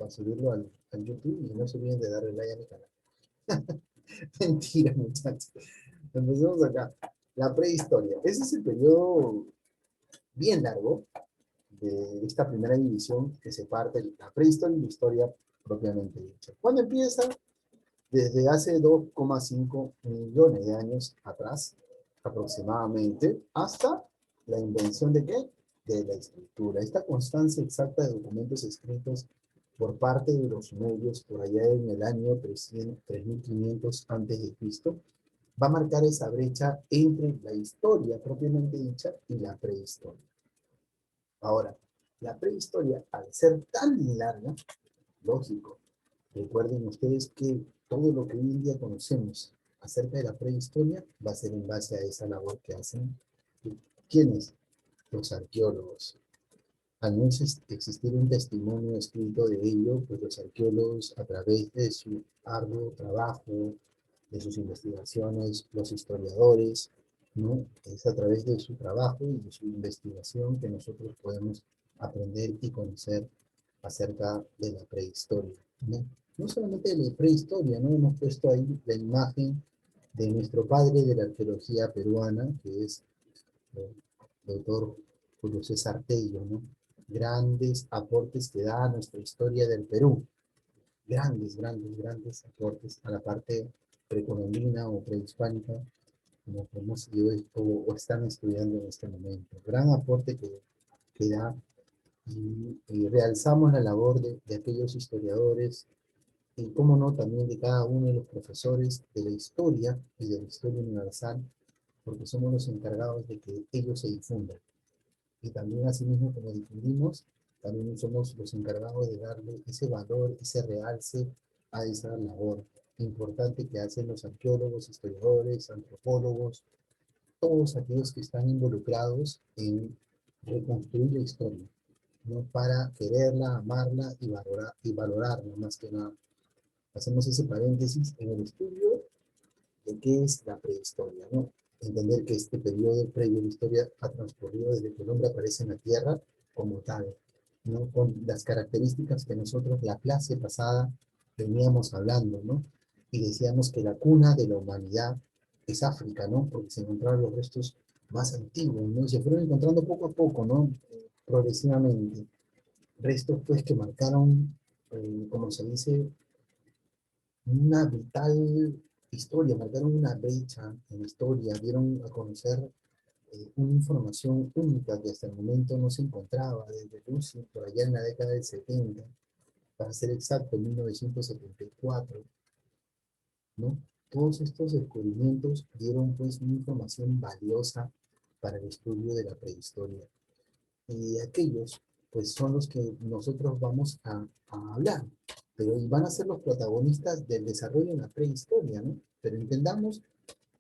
para subirlo al YouTube y no se olviden de darle like a mi canal. Mentira, muchachos. Empecemos acá. La prehistoria. Ese es el periodo bien largo de esta primera división que se parte la prehistoria y la historia propiamente dicha. ¿Cuándo empieza? Desde hace 2,5 millones de años atrás, aproximadamente, hasta la invención de ¿qué? De la escritura. Esta constancia exacta de documentos escritos por parte de los sumerios por allá en el año 3500 a.C., va a marcar esa brecha entre la historia propiamente dicha y la prehistoria. Ahora, la prehistoria, al ser tan larga, lógico, recuerden ustedes que todo lo que hoy en día conocemos acerca de la prehistoria va a ser en base a esa labor que hacen. ¿Quiénes? Los arqueólogos. Al no existir un testimonio escrito de ello, pues los arqueólogos, a través de su arduo trabajo, de sus investigaciones, los historiadores, ¿no? Es a través de su trabajo y de su investigación que nosotros podemos aprender y conocer acerca de la prehistoria, ¿no? No solamente de la prehistoria, ¿no? Hemos puesto ahí la imagen de nuestro padre de la arqueología peruana, que es el doctor Julio César Tello, ¿no? Grandes aportes que da a nuestra historia del Perú. Grandes, grandes, grandes aportes a la parte precolombina o prehispánica, como hemos ido o están estudiando en este momento. Gran aporte que da y realzamos la labor de aquellos historiadores y, cómo no, también de cada uno de los profesores de la historia y de la historia universal, porque somos los encargados de que ellos se difundan. Y también, asimismo, como difundimos, también somos los encargados de darle ese valor, ese realce a esa labor importante que hacen los arqueólogos, historiadores, antropólogos, todos aquellos que están involucrados en reconstruir la historia, ¿no? Para quererla, amarla y valorarla más que nada. Hacemos ese paréntesis en el estudio de qué es la prehistoria, ¿no? Entender que este periodo previo a la historia ha transcurrido desde que el hombre aparece en la Tierra como tal, ¿no? Con las características que nosotros, la clase pasada, veníamos hablando, ¿no? Y decíamos que la cuna de la humanidad es África, ¿no? Porque se encontraron los restos más antiguos, ¿no? Y se fueron encontrando poco a poco, ¿no? Progresivamente. Restos, pues, que marcaron, como se dice, una vital historia, marcaron una brecha en la historia, dieron a conocer una información única que hasta el momento no se encontraba desde Rusia, por allá en la década del 70, para ser exacto, en 1974, ¿no? Todos estos descubrimientos dieron pues una información valiosa para el estudio de la prehistoria. Y aquellos pues son los que nosotros vamos a hablar, pero van a ser los protagonistas del desarrollo en la prehistoria, ¿no? Pero entendamos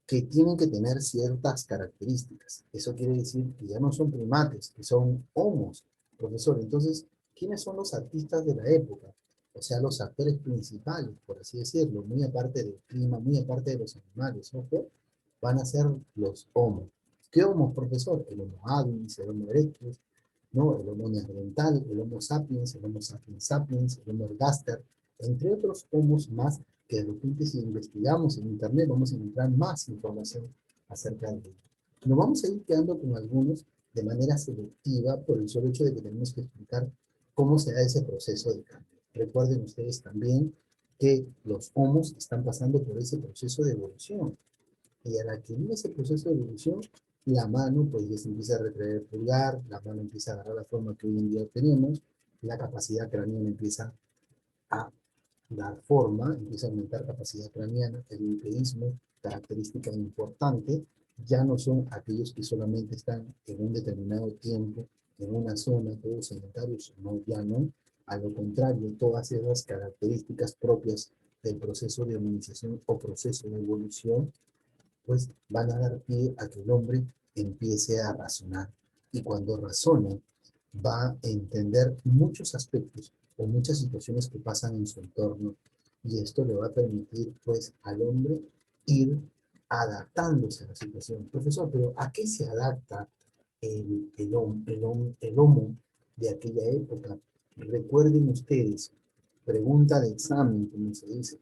que tienen que tener ciertas características. Eso quiere decir que ya no son primates, que son homos, profesor. Entonces, ¿quiénes son los artistas de la época? O sea, los actores principales, por así decirlo, muy aparte del clima, muy aparte de los animales, ¿ojo? Van a ser los homos. ¿Qué homos, profesor? El Homo habilis, el Homo erectus, ¿no? El Homo neandertal, el Homo sapiens, el Homo sapiens sapiens, el Homo ergaster, entre otros homos más que de repente, si investigamos en internet vamos a encontrar más información acerca de ello. Nos vamos a ir quedando con algunos de manera selectiva por el solo hecho de que tenemos que explicar cómo se da ese proceso de cambio. Recuerden ustedes también que los homos están pasando por ese proceso de evolución. Y al adquirir ese proceso de evolución, la mano pues ya se empieza a retraer el pulgar, la mano empieza a agarrar la forma que hoy en día tenemos, la capacidad craneana empieza a dar forma, empieza a aumentar capacidad craneana, el bipedismo, característica importante, ya no son aquellos que solamente están en un determinado tiempo, en una zona, todos sedentarios, no, ya no. A lo contrario, todas esas características propias del proceso de hominización o proceso de evolución, pues van a dar pie a que el hombre empiece a razonar. Y cuando razone, va a entender muchos aspectos o muchas situaciones que pasan en su entorno. Y esto le va a permitir, pues, al hombre ir adaptándose a la situación. Profesor, pero ¿a qué se adapta el homo de aquella época? Recuerden ustedes, Pregunta de examen, como se dice.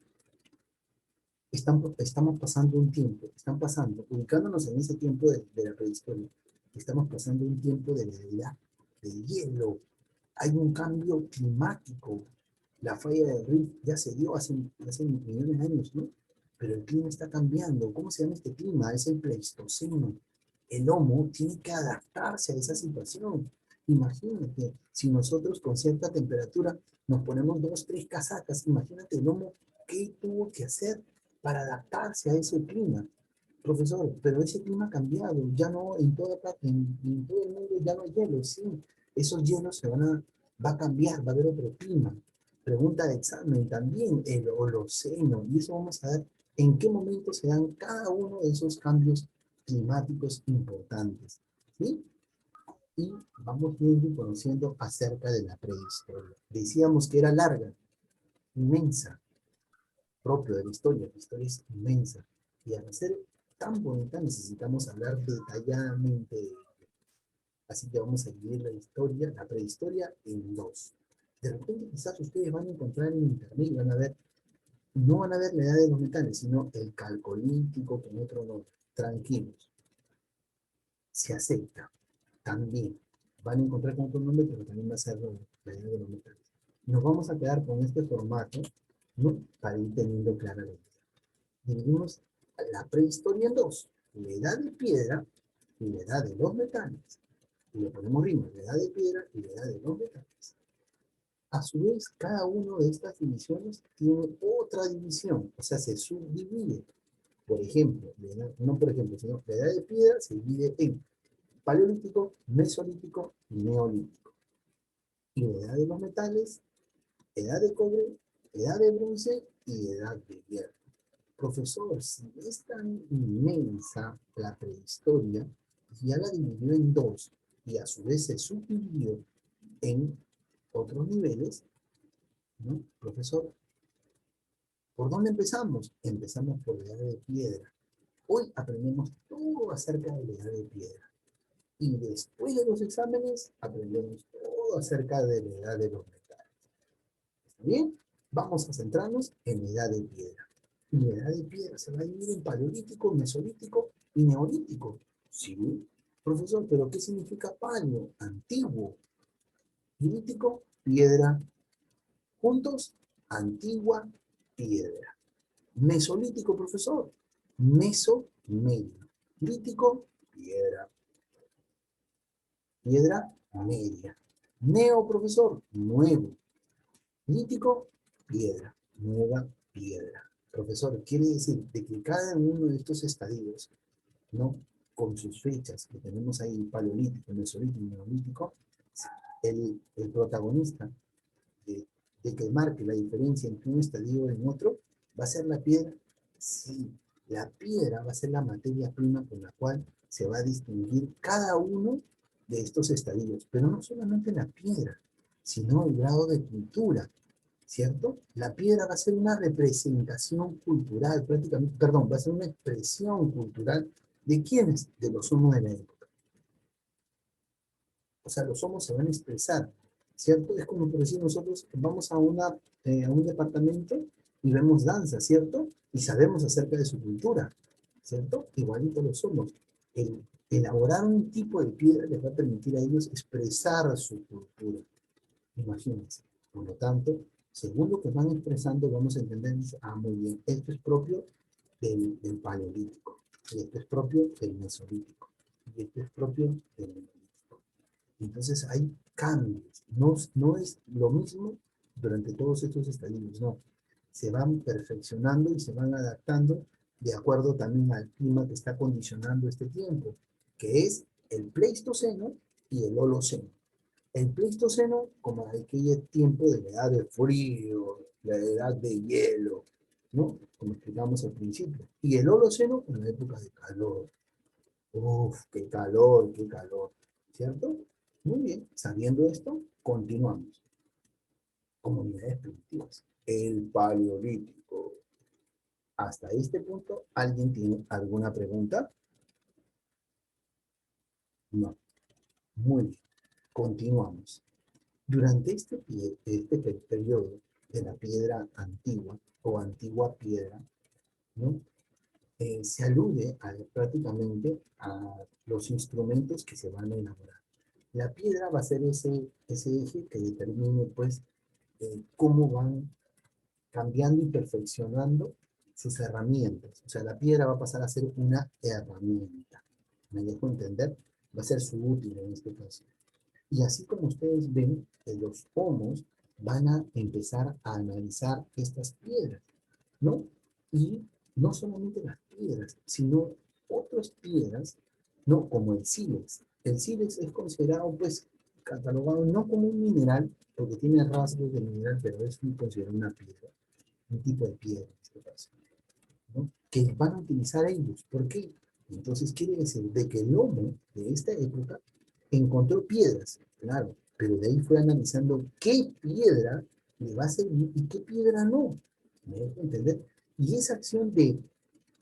Estamos pasando un tiempo, están pasando, ubicándonos en ese tiempo de la prehistoria, estamos pasando un tiempo de la edad del hielo. Hay un cambio climático. La falla de Rift ya se dio hace millones de años, ¿no? Pero el clima está cambiando. ¿Cómo se llama este clima? Es el Pleistoceno. El Homo tiene que adaptarse a esa situación. Imagínate, si nosotros con cierta temperatura nos ponemos dos, tres casacas, imagínate el Homo, ¿qué tuvo que hacer para adaptarse a ese clima? Profesor, pero ese clima ha cambiado, ya no en toda parte, en todo el mundo ya no hay hielo, sí, esos hielos va a cambiar, va a haber otro clima. Pregunta de examen también, el Holoceno, y eso vamos a ver en qué momento se dan cada uno de esos cambios climáticos importantes, ¿sí? Y vamos viendo y conociendo acerca de la prehistoria. Decíamos que era larga, inmensa, propio de la historia es inmensa, y al ser tan bonita necesitamos hablar detalladamente de ella. Así que vamos a dividir la historia, la prehistoria, en dos. De repente quizás ustedes van a encontrar en internet y van a ver, no van a ver la edad de los metales, sino el calcolítico con otro nombre. Tranquilos, se acepta también. Van a encontrar con otro nombre, pero también va a ser la edad de los metales. Nos vamos a quedar con este formato, ¿no? Para ir teniendo clara la idea. Dividimos la prehistoria en dos, la edad de piedra y la edad de los metales. Y le ponemos rima, la edad de piedra y la edad de los metales. A su vez, cada una de estas divisiones tiene otra división, o sea, se subdivide. Por ejemplo, no por ejemplo, sino la edad de piedra se divide en paleolítico, mesolítico y neolítico. Y la edad de los metales, edad de cobre, edad de bronce y edad de hierro. Profesor, si es tan inmensa la prehistoria, ya la dividió en dos y a su vez se subdividió en otros niveles, ¿no? Profesor, ¿por dónde empezamos? Empezamos por la edad de piedra. Hoy aprendemos todo acerca de la edad de piedra. Y después de los exámenes, aprendemos todo acerca de la edad de los metales. ¿Está bien? Vamos a centrarnos en la edad de piedra. Y la edad de piedra se va a dividir en paleolítico, mesolítico y neolítico. Sí, profesor, pero ¿qué significa paleo? Antiguo. Lítico, piedra. Juntos, antigua, piedra. Mesolítico, profesor. Meso, medio. Lítico, piedra. Piedra, media. Neo, profesor, nuevo. Lítico, piedra. Nueva, piedra. Profesor, quiere decir de que cada uno de estos estadios, ¿no? Con sus fechas que tenemos ahí, paleolítico, mesolítico y neolítico, el protagonista de, de que marque la diferencia entre un estadio y en otro, va a ser la piedra. Sí, la piedra va a ser la materia prima con la cual se va a distinguir cada uno de estos estadios, pero no solamente la piedra, sino el grado de pintura, ¿cierto? La piedra va a ser una representación cultural, prácticamente, perdón, va a ser una expresión cultural de quiénes, de los homos de la época. O sea, los homos se van a expresar, ¿cierto? Es como por decir nosotros vamos a un departamento y vemos danza, ¿cierto? Y sabemos acerca de su cultura, ¿cierto? Igualito los homos. El elaborar un tipo de piedra les va a permitir a ellos expresar su cultura. Imagínense. Por lo tanto, según lo que van expresando, vamos a entender, muy bien, esto es propio del paleolítico, y esto es propio del mesolítico, y esto es propio del neolítico. Entonces hay cambios, no es lo mismo durante todos estos estadios, no. Se van perfeccionando y se van adaptando de acuerdo también al clima que está condicionando este tiempo, que es el Pleistoceno y el Holoceno. El Pleistoceno, como aquel tiempo de la edad de frío, la edad de hielo, ¿no? Como explicamos al principio. Y el Holoceno, en la época de calor. Uf, qué calor, ¿cierto? Muy bien, sabiendo esto, continuamos. Comunidades primitivas. El Paleolítico. Hasta este punto, ¿alguien tiene alguna pregunta? No. Muy bien, continuamos. Durante este periodo de la piedra antigua o antigua piedra, ¿no? Se alude prácticamente a los instrumentos que se van a elaborar. La piedra va a ser ese eje que determine, pues, cómo van cambiando y perfeccionando sus herramientas. O sea, la piedra va a pasar a ser una herramienta. ¿Me dejo entender? Va a ser su útil en este caso. Y así como ustedes ven, los pomos van a empezar a analizar estas piedras, ¿no? Y no solamente las piedras, sino otras piedras, ¿no? Como el sílex. El sílex es considerado, pues, catalogado no como un mineral, porque tiene rasgos de mineral, pero es considerado una piedra, un tipo de piedra en este caso, ¿no? Que van a utilizar ellos. ¿Por qué? Entonces quiere decir de que el homo de esta época encontró piedras, claro, pero de ahí fue analizando qué piedra le va a servir y qué piedra no. ¿Me dejo entender? Y esa acción de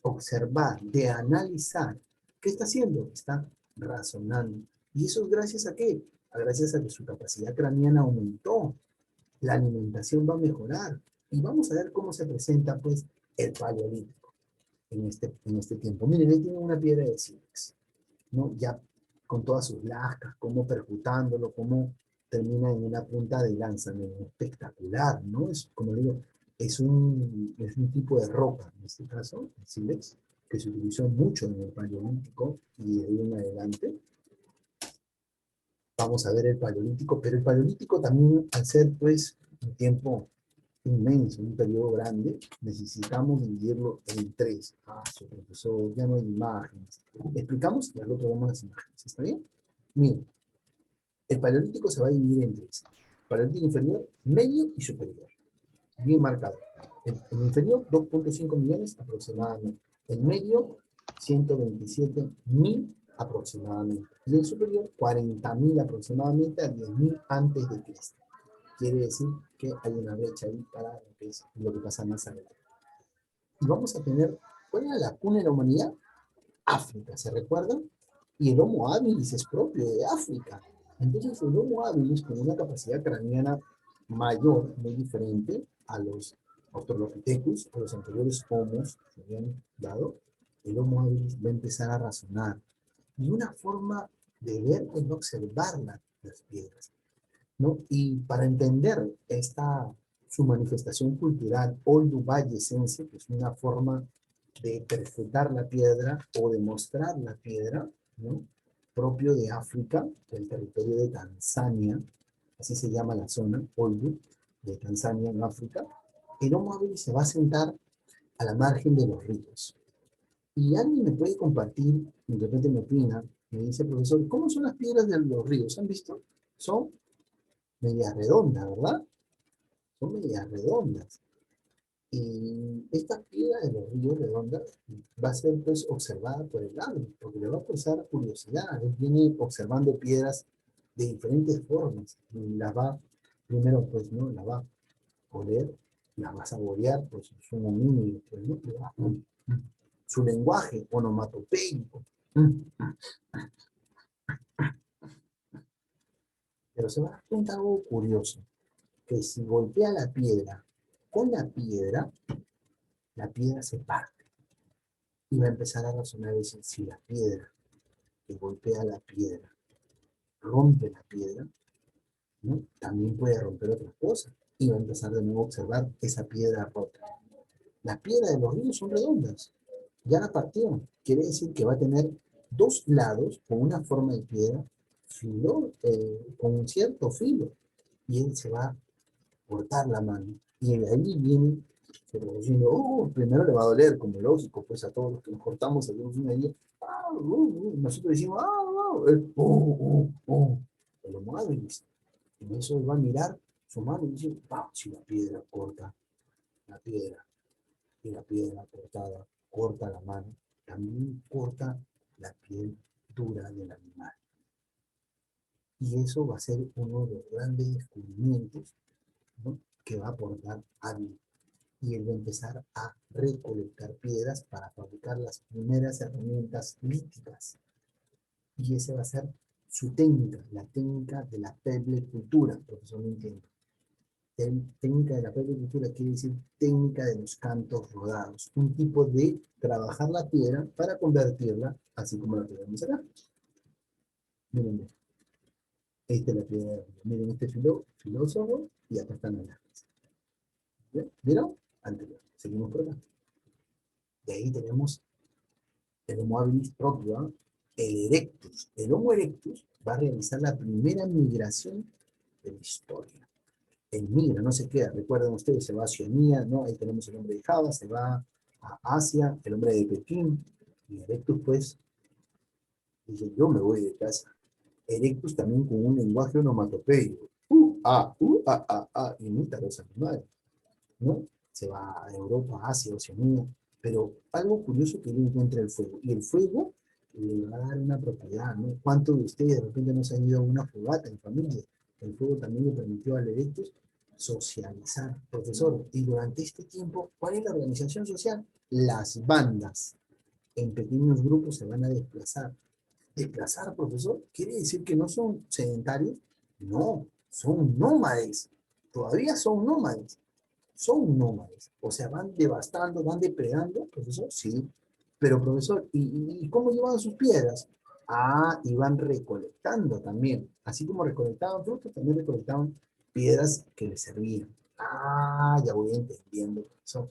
observar, de analizar, ¿qué está haciendo? Está razonando. ¿Y eso es gracias a qué? Gracias a que su capacidad craneana aumentó, la alimentación va a mejorar. Y vamos a ver cómo se presenta, pues, el paleolítico en este tiempo. Miren, ahí tienen una piedra de sílex, ¿no? Ya con todas sus lascas, cómo percutándolo, cómo termina en una punta de lanza, ¿no? Espectacular, ¿no? Es, como digo, es un tipo de roca, en este caso, el sílex, que se utilizó mucho en el paleolítico y de ahí en adelante. Vamos a ver el paleolítico, pero el paleolítico también, al ser, pues, un tiempo inmenso, un periodo grande, necesitamos dividirlo en tres. Su profesor, ya no hay imágenes. Explicamos y al otro vemos las imágenes. ¿Está bien? Miren, el paleolítico se va a dividir en tres. Paleolítico inferior, medio y superior. Bien marcado. El inferior, 2.5 millones aproximadamente. El medio, 127.000 aproximadamente. Y el superior, 40.000 aproximadamente a 10.000 antes de Cristo. Quiere decir que hay una brecha ahí para lo que pasa más adelante. Y vamos a tener, ¿cuál era la cuna de la humanidad? África, ¿se recuerdan? Y el Homo habilis es propio de África. Entonces el Homo habilis con una capacidad craneana mayor, muy diferente a los Australopithecus, a los anteriores homos que habían dado, el Homo habilis va a empezar a razonar. Y una forma de ver es observar las piedras, ¿no? Y para entender su manifestación cultural, Olduvai-Esencia, que es una forma de perfilar la piedra o de mostrar la piedra, ¿no? Propio de África, del territorio de Tanzania, así se llama la zona, Oldu, de Tanzania en África. El Homo habilis se va a sentar a la margen de los ríos. Y alguien me puede compartir, de repente me opina, me dice, profesor, ¿cómo son las piedras de los ríos? ¿Han visto? Son medias redondas, ¿verdad? Son medias redondas. Y esta piedra de los ríos redondas va a ser pues observada por el árbol, porque le va a causar curiosidad. Él viene observando piedras de diferentes formas. Y las va, primero pues, ¿no? La va a oler, la va a saborear, pues su homínido, pues, ¿no? Su lenguaje onomatopeico. Pero se va a dar cuenta algo curioso, que si golpea la piedra con la piedra se parte. Y va a empezar a razonar y decir, si la piedra que golpea la piedra rompe la piedra, ¿no? También puede romper otras cosas. Y va a empezar de nuevo a observar esa piedra rota. Las piedras de los ríos son redondas. Ya la partió. Quiere decir que va a tener dos lados con una forma de piedra, con un cierto filo. Y él se va a cortar la mano. Y de ahí viene diciendo, primero le va a doler, como lógico, pues a todos los que nos cortamos, hacemos una herida. Nosotros decimos, el Homo habilis. En eso va a mirar su mano y dice, si la piedra corta la piedra, y la piedra cortada corta la mano, también corta la piel dura del animal. Y eso va a ser uno de los grandes descubrimientos, ¿no? Que va a aportar Ávila. Y él va a empezar a recolectar piedras para fabricar las primeras herramientas líticas. Y esa va a ser su técnica, la técnica de la cultura, profesor, no entiendo. Técnica de la propia cultura quiere decir técnica de los cantos rodados, un tipo de trabajar la piedra para convertirla, así como la tenemos acá. Miren, esta es la piedra de Río. Miren este filósofo y acá están las lápices. ¿Vieron? Anterior. Seguimos por acá. Y ahí tenemos el Homo habilis propio, ¿eh? El Erectus. El Homo erectus va a realizar la primera migración de la historia. Él migra, no se queda. Recuerden ustedes, se va a Oceanía, ¿no? Ahí tenemos el hombre de Java, se va a Asia, el hombre de Pekín. Y Erectus, pues, dice, yo me voy de casa. Erectus también con un lenguaje onomatopeico. Imita a los animales, ¿no? Se va a Europa, Asia, Oceanía. Pero algo curioso que él encuentra el fuego. Y el fuego le va a dar una propiedad, ¿no? ¿Cuántos de ustedes de repente no se han ido a una fogata en familia? El fuego también le permitió al Erectus socializar, profesor. Y durante este tiempo, ¿cuál es la organización social? Las bandas en pequeños grupos se van a desplazar. Desplazar, profesor, quiere decir que no son sedentarios. No, son nómades. Todavía son nómades. Son nómades. O sea, van devastando, van depredando, profesor, sí. Pero, profesor, ¿y cómo llevan sus piedras? Ah, iban recolectando también. Así como recolectaban frutos, también recolectaban piedras que les servían. Ah, ya voy entendiendo, profesor.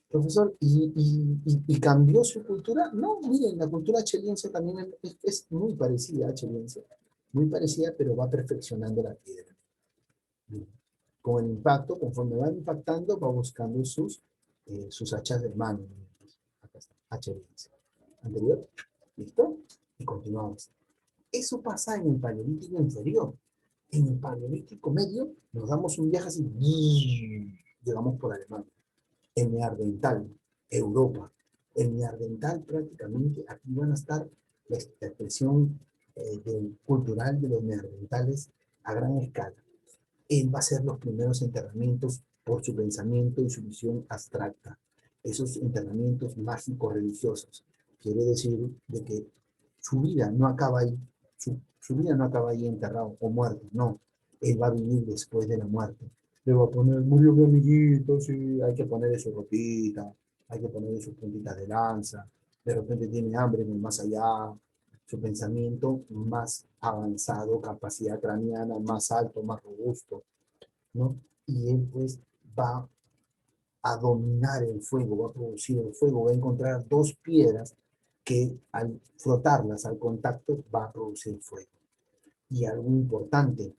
Profesor, ¿y cambió su cultura? No, miren, la cultura cheliense también es muy parecida a cheliense, muy parecida, pero va perfeccionando la piedra. Bien. Con el impacto, conforme va impactando, va buscando sus hachas de mano. Acá está, hacha cheliense. Anterior, ¿listo? Y continuamos. Eso pasa en el paleolítico inferior. En el paleolítico medio nos damos un viaje así, llegamos por Alemania. El neandertal, Europa. El neandertal prácticamente, aquí van a estar la expresión cultural de los neandertales a gran escala. Él va a hacer los primeros enterramientos por su pensamiento y su visión abstracta. Esos enterramientos mágicos religiosos. Quiere decir de que su vida no acaba ahí. Su vida no acaba ahí enterrado o muerto, no. Él va a vivir después de la muerte. Le va a poner, murió mi amiguito, sí, hay que ponerle su ropita, hay que ponerle sus puntitas de lanza, de repente tiene hambre en el más allá, su pensamiento más avanzado, capacidad craneana más alto, más robusto, ¿no? Y él pues va a dominar el fuego, va a producir el fuego, va a encontrar dos piedras que al frotarlas al contacto va a producir fuego. Y algo importante,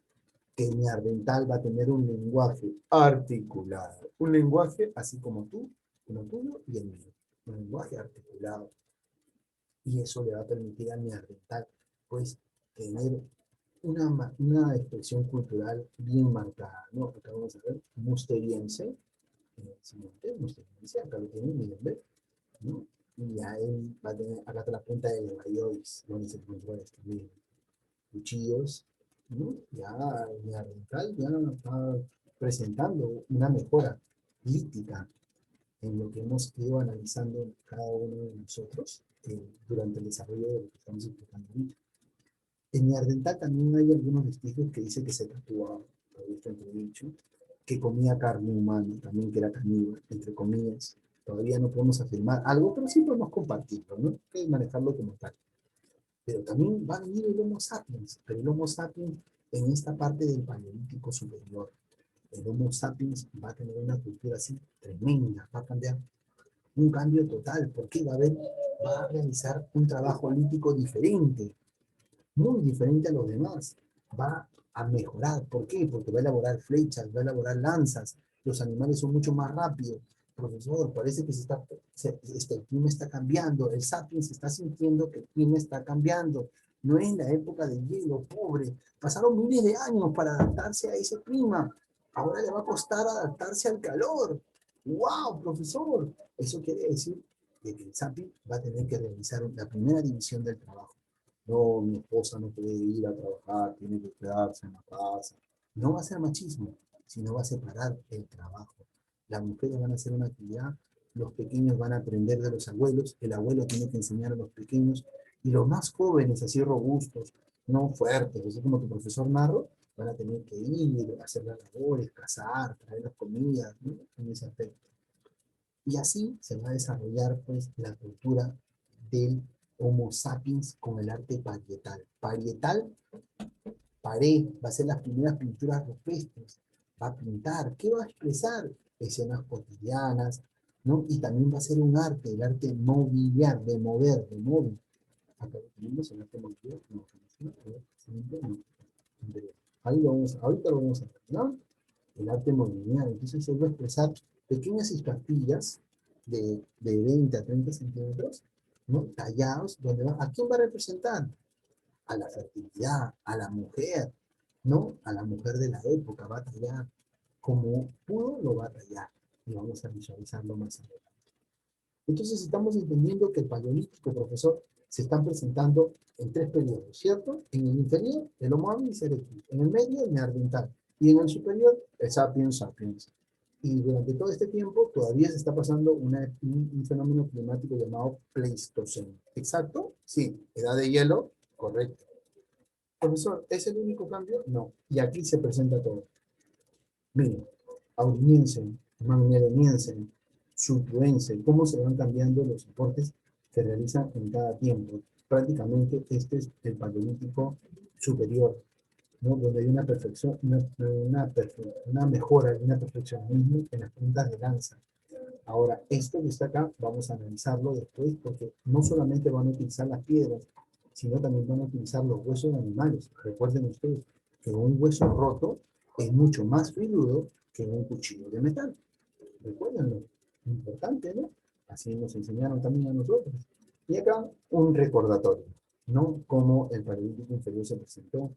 que el neandertal va a tener un lenguaje articulado, un lenguaje así como tuyo y el mío, un lenguaje articulado. Y eso le va a permitir al neandertal pues tener una expresión cultural bien marcada, ¿no? Acá vamos a ver musteriense, musteriense, acá lo tienen, miren, ¿ves? ¿No? Y ya él va a tener, acá está la punta de Levallois, donde se encontró esto, miren, cuchillos, ¿no? Ya el neandertal ya está presentando una mejora lítica en lo que hemos ido analizando cada uno de nosotros durante el desarrollo de lo que estamos explicando ahorita. En Neandertal también hay algunos vestigios que dicen que se tatuaba, todavía está entredicho, que comía carne humana, también que era caníbal, entre comillas. Todavía no podemos afirmar algo, pero sí podemos compartirlo, ¿no? Hay que manejarlo como tal. Pero también va a venir el Homo sapiens, pero el Homo sapiens en esta parte del Paleolítico superior. El Homo sapiens va a tener una cultura así tremenda, va a cambiar un cambio total, porque va a realizar un trabajo lítico diferente, muy diferente a los demás. Va a mejorar. ¿Por qué? Porque va a elaborar flechas, va a elaborar lanzas. Los animales son mucho más rápidos. Profesor, parece que el clima está cambiando. El sapiens está sintiendo que el clima está cambiando. No es la época del hielo, pobre. Pasaron miles de años para adaptarse a ese clima. Ahora le va a costar adaptarse al calor. ¡Wow, profesor! Eso quiere decir que el sapiens va a tener que realizar la primera división del trabajo. No, mi esposa no puede ir a trabajar, tiene que quedarse en la casa. No va a ser machismo, sino va a separar el trabajo. Las mujeres van a hacer una actividad, los pequeños van a aprender de los abuelos, el abuelo tiene que enseñar a los pequeños, y los más jóvenes, así robustos, no fuertes, así como tu profesor Narro, van a tener que ir, hacer las labores, cazar, traer las comidas, ¿no? En ese aspecto. Y así se va a desarrollar pues la cultura del Homo sapiens con el arte parietal. Parietal, pared, va a ser las primeras pinturas rupestres, va a pintar, ¿qué va a expresar? Escenas cotidianas, ¿no? Y también va a ser un arte, el arte mobiliar, de mover, de móvil. Acá lo tenemos, el arte mobiliar, no, no, ahí lo vamos, ahorita lo vamos a ver, ¿no? El arte mobiliario. Entonces se va a expresar pequeñas estampillas de 20 a 30 centímetros, ¿no? Tallados, donde va, ¿a quién va a representar? A la fertilidad, a la mujer, ¿no? A la mujer de la época va a tallar. Como pudo, lo va a tallar. Y vamos a visualizarlo más adelante. Entonces estamos entendiendo que el paleolítico, profesor, se están presentando en tres periodos, ¿cierto? En el inferior, el Homo habilis erectus. En el medio, el neandertal. Y en el superior, el sapiens sapiens. Y durante todo este tiempo todavía se está pasando un fenómeno climático llamado Pleistoceno. ¿Exacto? Sí. ¿Edad de hielo? Correcto. Profesor, ¿es el único cambio? No. Y aquí se presenta todo. Miren, auriniense, magneroniense, sultuense, cómo se van cambiando los soportes que realizan en cada tiempo. Prácticamente este es el paleolítico superior, ¿no? Donde hay una perfección, una mejora, una perfeccionismo en las puntas de lanza. Ahora, esto que está acá, vamos a analizarlo después, porque no solamente van a utilizar las piedras, sino también van a utilizar los huesos de animales. Recuerden ustedes que un hueso roto es mucho más filudo que un cuchillo de metal. Recuérdenlo. Importante, ¿no? Así nos enseñaron también a nosotros. Y acá un recordatorio, ¿no? Cómo el paleolítico inferior se presentó,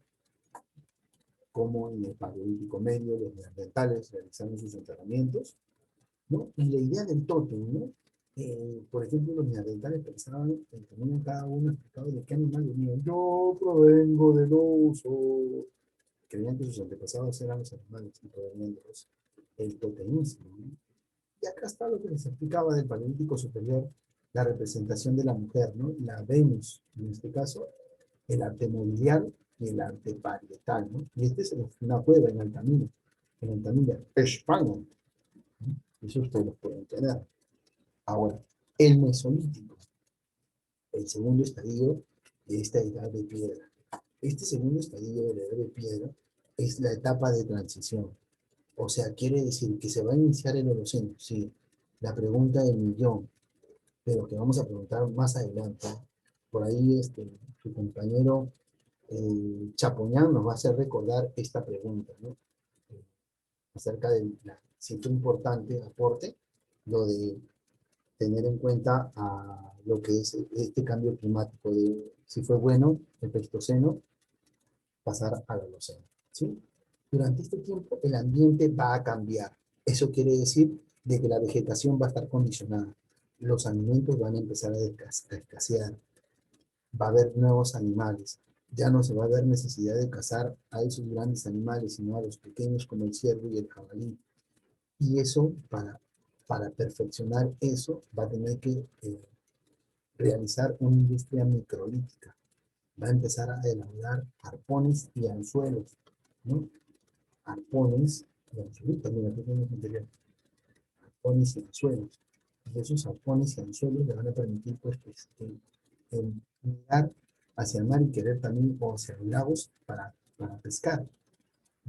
cómo en el paleolítico medio los neandertales realizaron sus enterramientos, ¿no? Y la idea del tótem, ¿no? Por ejemplo, los neandertales pensaban, tenían cada uno explicado de qué animal venían. Yo provengo del oso. Creían que sus antepasados eran los animales y provenían de los, el totemismo, ¿no? Y acá está lo que les explicaba del paleolítico superior, la representación de la mujer, ¿no? La Venus, en este caso, el arte mobiliar y el arte parietal, ¿no? Y este es una cueva en Altamira, España, ¿no? Eso ustedes lo pueden tener. Ahora, el mesolítico, el segundo estadio de esta edad de piedra. Este segundo estadio de la edad de piedra es la etapa de transición. O sea, quiere decir que se va a iniciar el Holoceno, sí. La pregunta del millón, pero que vamos a preguntar más adelante. Por ahí su compañero Chapoñán nos va a hacer recordar esta pregunta, ¿no? Acerca de la, si fue importante aporte, lo de tener en cuenta a lo que es este cambio climático, de si fue bueno el Pleistoceno pasar al Holoceno, ¿sí? Durante este tiempo el ambiente va a cambiar. Eso quiere decir de que la vegetación va a estar condicionada. Los alimentos van a empezar a escasear. Va a haber nuevos animales. Ya no se va a haber necesidad de cazar a esos grandes animales, sino a los pequeños como el ciervo y el jabalí. Y eso, para perfeccionar eso, va a tener que realizar una industria microlítica. Va a empezar a elaborar arpones y anzuelos, ¿no? Arpones y anzuelos, también aquí tenemos material, arpones y anzuelos. Y esos arpones y anzuelos le van a permitir, pues, mirar hacia el mar y querer también, o hacia los lagos, para pescar.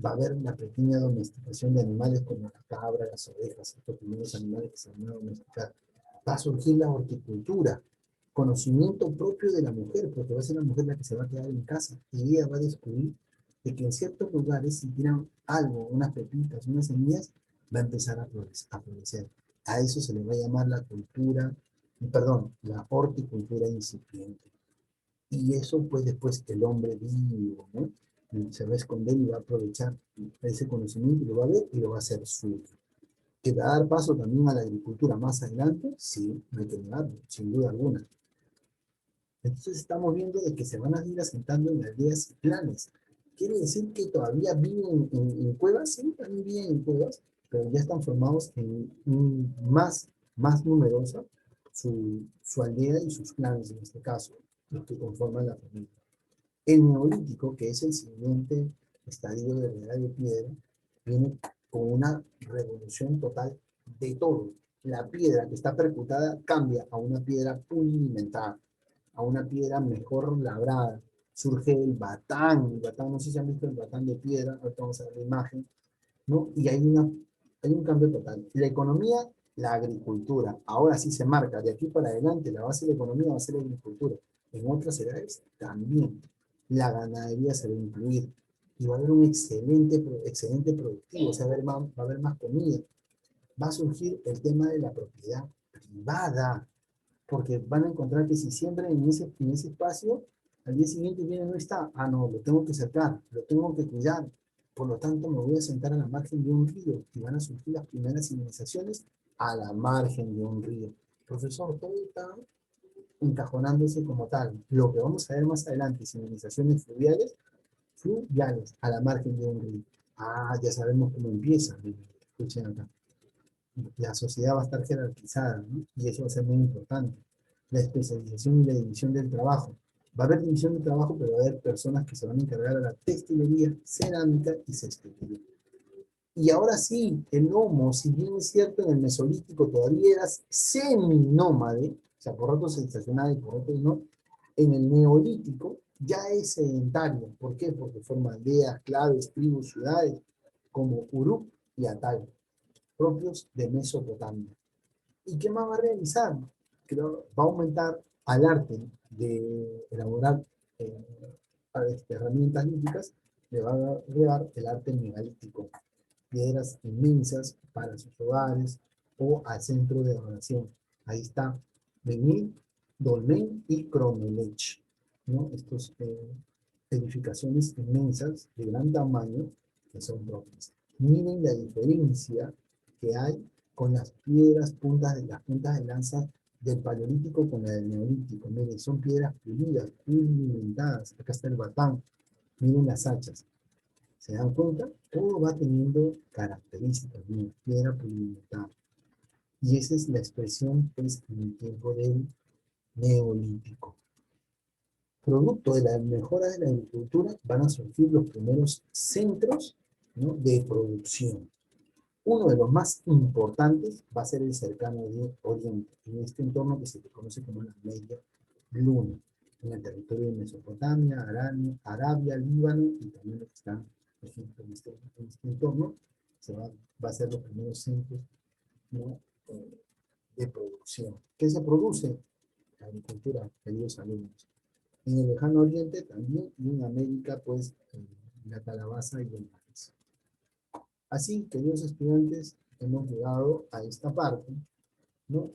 Va a haber una pequeña domesticación de animales como la cabra, las ovejas, estos primeros animales que se van a domesticar. Va a surgir la horticultura, conocimiento propio de la mujer, porque va a ser la mujer la que se va a quedar en casa y ella va a descubrir de que en ciertos lugares, si tiran algo, unas pepitas, unas semillas, va a empezar a florecer. A eso se le va a llamar la cultura, perdón, la horticultura incipiente. Y eso, pues, después el hombre vivo, ¿no? Y se va a esconder y va a aprovechar ese conocimiento y lo va a ver y lo va a hacer suyo. ¿Que va a dar paso también a la agricultura más adelante? Sí, no hay que negarlo, sin duda alguna. Entonces estamos viendo de que se van a ir asentando en aldeas y planes. ¿Quiere decir que todavía viven en cuevas? Sí, también viven en cuevas, pero ya están formados en más numerosa su aldea y sus clanes, en este caso, los que conforman la familia. El neolítico, que es el siguiente estadio de la edad de piedra, viene con una revolución total de todo. La piedra que está percutada cambia a una piedra pulimentada, a una piedra mejor labrada. Surge el batán, no sé si han visto el batán de piedra, ahorita vamos a ver la imagen, ¿no? Y hay un cambio total. La economía, la agricultura, ahora sí se marca, de aquí para adelante la base de la economía va a ser la agricultura. En otras edades también. La ganadería se va a incluir y va a haber un excelente productivo, o sea, va a haber más comida. Va a surgir el tema de la propiedad privada, porque van a encontrar que si siembran en ese espacio, al día siguiente viene no está, ah no, lo tengo que cercar, lo tengo que cuidar, por lo tanto me voy a sentar a la margen de un río y van a surgir las primeras civilizaciones a la margen de un río. Profesor, todo está encajonándose como tal. Lo que vamos a ver más adelante, civilizaciones fluviales, a la margen de un río. Ah, ya sabemos cómo empieza. Escuchen acá. La sociedad va a estar jerarquizada, ¿no? Y eso va a ser muy importante. La especialización y la división del trabajo. Va a haber división de trabajo, pero va a haber personas que se van a encargar de la textilería, cerámica y cestería. Y ahora sí, el Homo, si bien es cierto, en el Mesolítico todavía era seminómade, o sea, por ratos se estacionaba y por otros no, en el Neolítico ya es sedentario. ¿Por qué? Porque forma aldeas, claves, tribus, ciudades, como Uruk y Atay, propios de Mesopotamia. ¿Y qué más va a realizar? Creo, va a aumentar al arte de elaborar herramientas líticas, le va a agregar el arte megalítico, piedras inmensas para sus hogares o al centro de adoración. Ahí está Menil, Dolmen y Cromelech, ¿no? Estas edificaciones inmensas de gran tamaño que son propias. Miren la diferencia que hay con las piedras las puntas de lanza del paleolítico con la del neolítico. Miren, son piedras pulidas, pulimentadas. Acá está el batán. Miren las hachas. ¿Se dan cuenta? Todo va teniendo características de una piedra pulimentada. Y esa es la expresión, pues, en el tiempo del neolítico. Producto de la mejora de la agricultura van a surgir los primeros centros, ¿no?, de producción. Uno de los más importantes va a ser el cercano Oriente, en este entorno que se le conoce como la Media Luna, en el territorio de Mesopotamia, Arabia, Líbano y también lo que está, por ejemplo, en este entorno, va a ser los primeros centros, ¿no?, de producción. ¿Qué se produce? La agricultura, queridos alumnos. En el lejano oriente también, y en América, pues, la calabaza y el maíz. Así, queridos estudiantes, hemos llegado a esta parte, ¿no?,